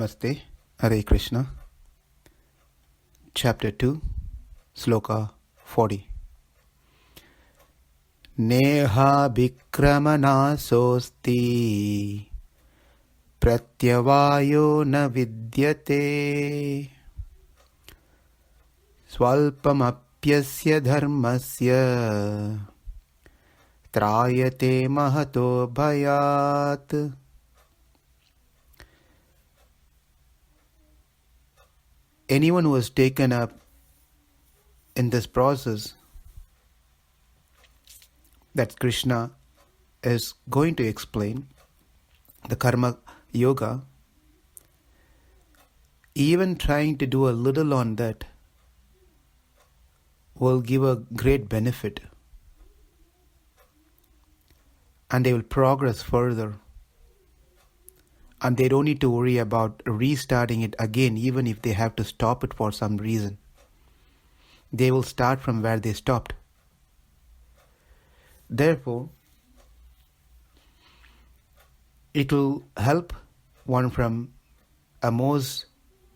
Namaste, Hare Krishna. Chapter 2, Sloka 40. Nehābhikrama-nāśo asti pratyavāyo na vidyate sv-alpam asya dharmasya trāyate mahato bhayāt. Anyone who has taken up in this process that Krishna is going to explain, the karma yoga, even trying to do a little on that will give a great benefit, and they will progress further, and they don't need to worry about restarting it again, even if they have to stop it for some reason. They will start from where they stopped. Therefore, it will help one from a most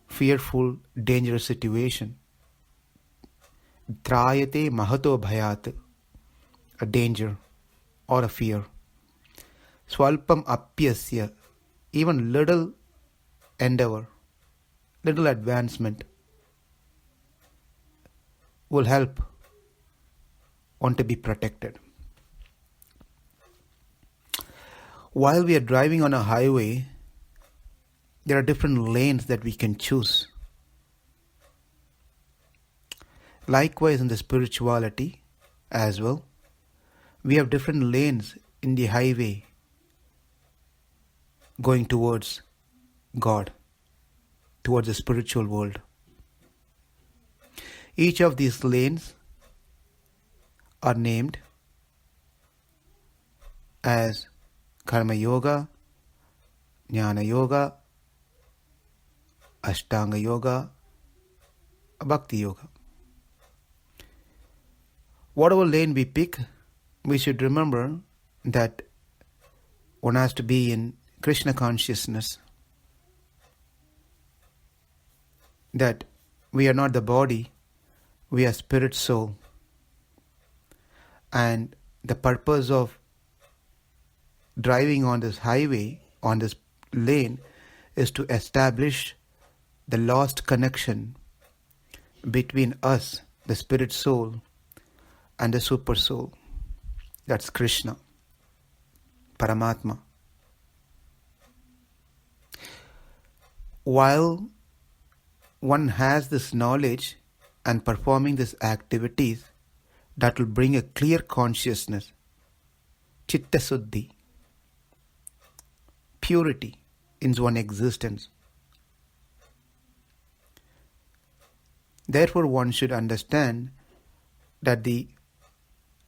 fearful, dangerous situation. Trāyate mahato bhayāt, a danger or a fear. Sv-alpam asya, even little endeavor, little advancement will help one to be protected. While we are driving on a highway, there are different lanes that we can choose. Likewise, in the spirituality as well, we have different lanes in the highway going towards God, towards the spiritual world. Each of these lanes are named as karma yoga, jnana yoga, ashtanga yoga, bhakti yoga. Whatever lane we pick, we should remember that one has to be in Krishna consciousness, that we are not the body, we are spirit soul, and the purpose of driving on this highway, on this lane, is to establish the lost connection between us, the spirit soul, and the super soul. That's Krishna, Paramatma. While one has this knowledge and performing these activities, that will bring a clear consciousness, chitta suddhi, purity in one's existence. Therefore, one should understand that the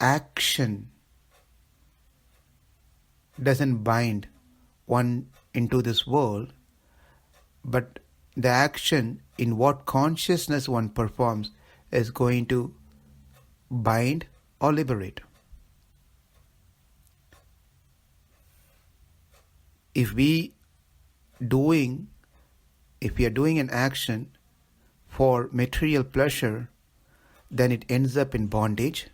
action doesn't bind one into this world, but the action in what consciousness one performs is going to bind or liberate. If we are doing an action for material pleasure, then it ends up in bondage.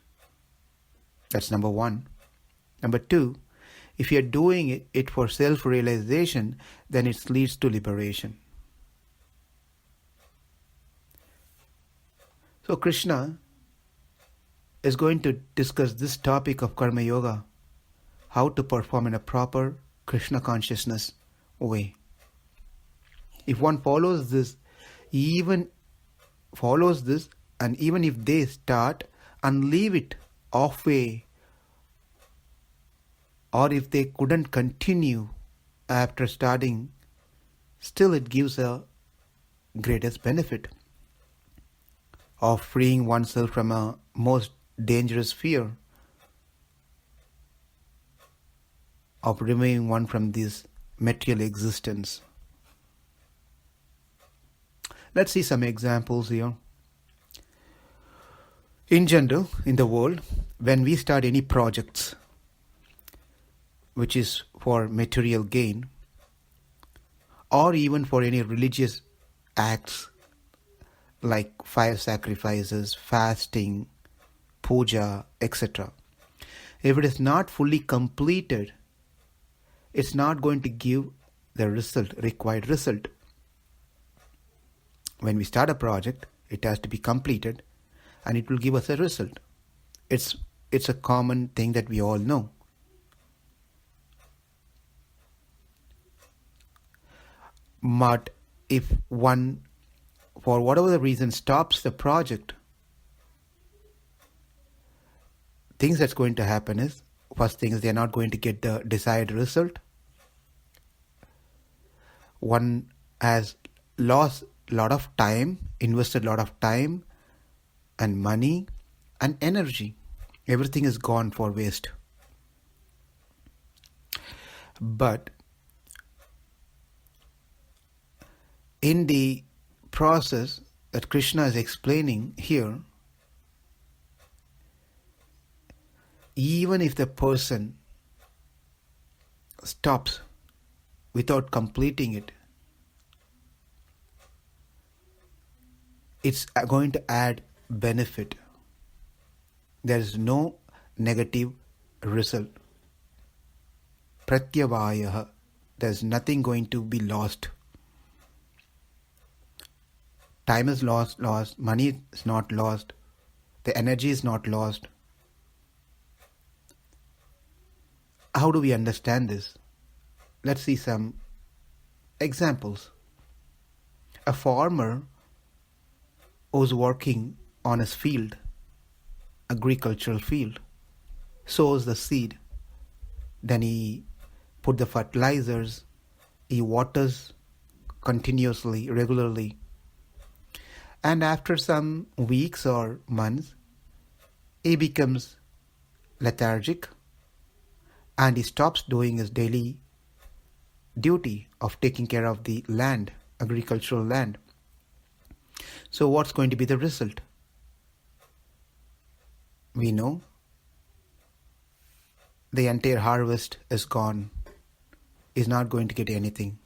That's number one. Number two, if you are doing it for self-realization, then it leads to liberation. So Krishna is going to discuss this topic of karma yoga, how to perform in a proper Krishna consciousness way. If one follows this, and even if they start and leave it halfway, or if they couldn't continue after starting, still it gives a greatest benefit of freeing oneself from a most dangerous fear, of removing one from this material existence. Let's see some examples here. In general, in the world, when we start any projects which is for material gain, or even for any religious acts like fire sacrifices, fasting, puja, etc. If it is not fully completed, it's not going to give the required result. When we start a project, it has to be completed and it will give us a result. It's a common thing that we all know. But if one, for whatever the reason, stops the project, things that's going to happen is, first thing is they are not going to get the desired result. One has lost a lot of time, invested a lot of time and money and energy. Everything is gone for waste. But in the process that Krishna is explaining here, even if the person stops without completing it, it's going to add benefit. There is no negative result. Pratyavāyaḥ, there is nothing going to be lost. Time is lost, money is not lost, the energy is not lost. How do we understand this? Let's see some examples. A farmer who's working on his field, agricultural field, sows the seed, then he put the fertilizers, he waters continuously, regularly, and after some weeks or months, he becomes lethargic and he stops doing his daily duty of taking care of the land, agricultural land. So what's going to be the result? We know the entire harvest is gone. He's not going to get anything.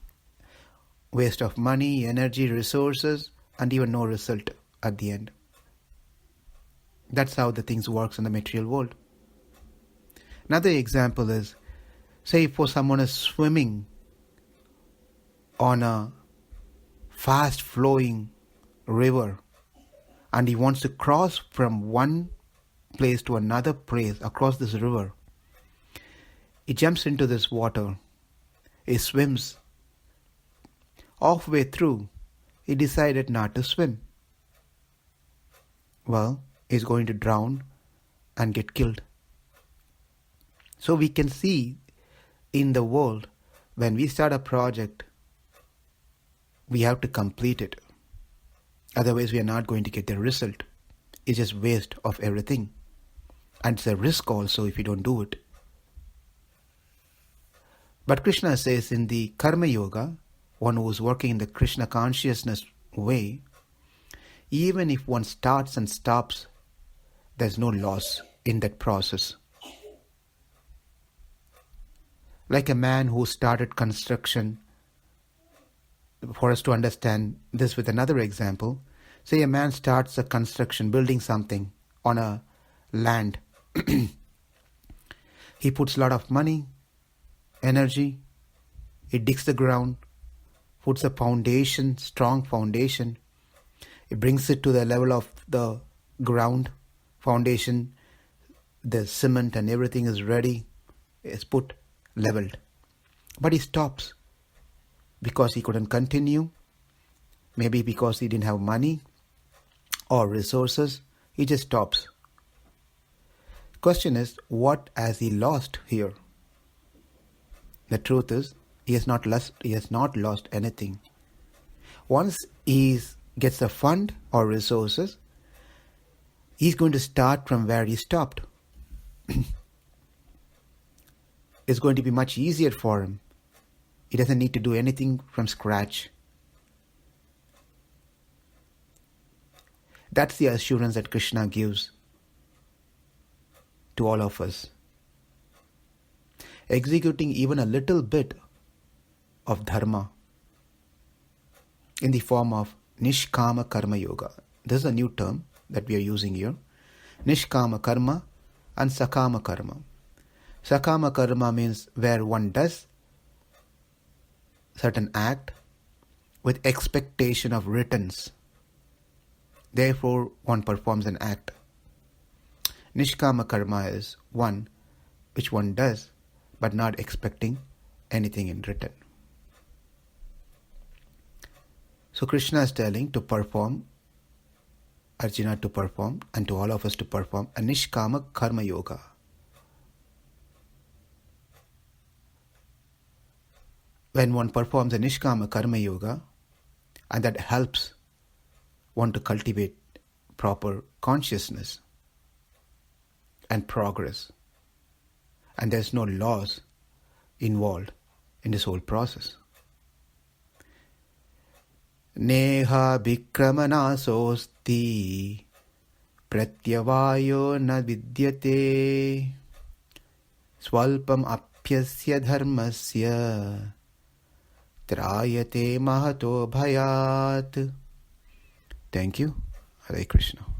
Waste of money, energy, resources, and even no result at the end. That's how the things works in the material world. Another example is, say if someone is swimming on a fast flowing river and he wants to cross from one place to another place across this river. He jumps into this water. He swims. Halfway through, he decided not to swim. Well, he's going to drown and get killed. So we can see in the world, when we start a project, we have to complete it. Otherwise, we are not going to get the result. It's just waste of everything. And it's a risk also if you don't do it. But Krishna says in the Karma Yoga, one who is working in the Krishna consciousness way, even if one starts and stops, there's no loss in that process. Like a man who started construction, for us to understand this with another example, say a man starts a construction, building something on a land. He puts a lot of money, energy, he digs the ground, puts a foundation, strong foundation, he brings it to the level of the ground, foundation, the cement and everything is ready, is put, leveled. But he stops because he couldn't continue, maybe because he didn't have money or resources, he just stops. Question is, what has he lost here? The truth is, he has not lost anything. Once he gets a fund or resources, he's going to start from where he stopped. It's going to be much easier for him. He doesn't need to do anything from scratch. That's the assurance that Krishna gives to all of us. Executing even a little bit of dharma in the form of nishkama karma yoga. This is a new term that we are using here. Nishkama karma and sakama karma. Sakama karma means where one does certain act with expectation of returns. Therefore, one performs an act. Nishkama karma is one which one does but not expecting anything in return. So Krishna is telling to perform, Arjuna to perform, and to all of us to perform a nishkama karma yoga. When one performs a nishkama karma yoga, and that helps one to cultivate proper consciousness and progress, and there's no loss involved in this whole process. Nehābhikrama-nāśo asti pratyavāyo na vidyate sv-alpam apyasya dharmasya trāyate mahato bhayāt. Thank you. Hare Krishna.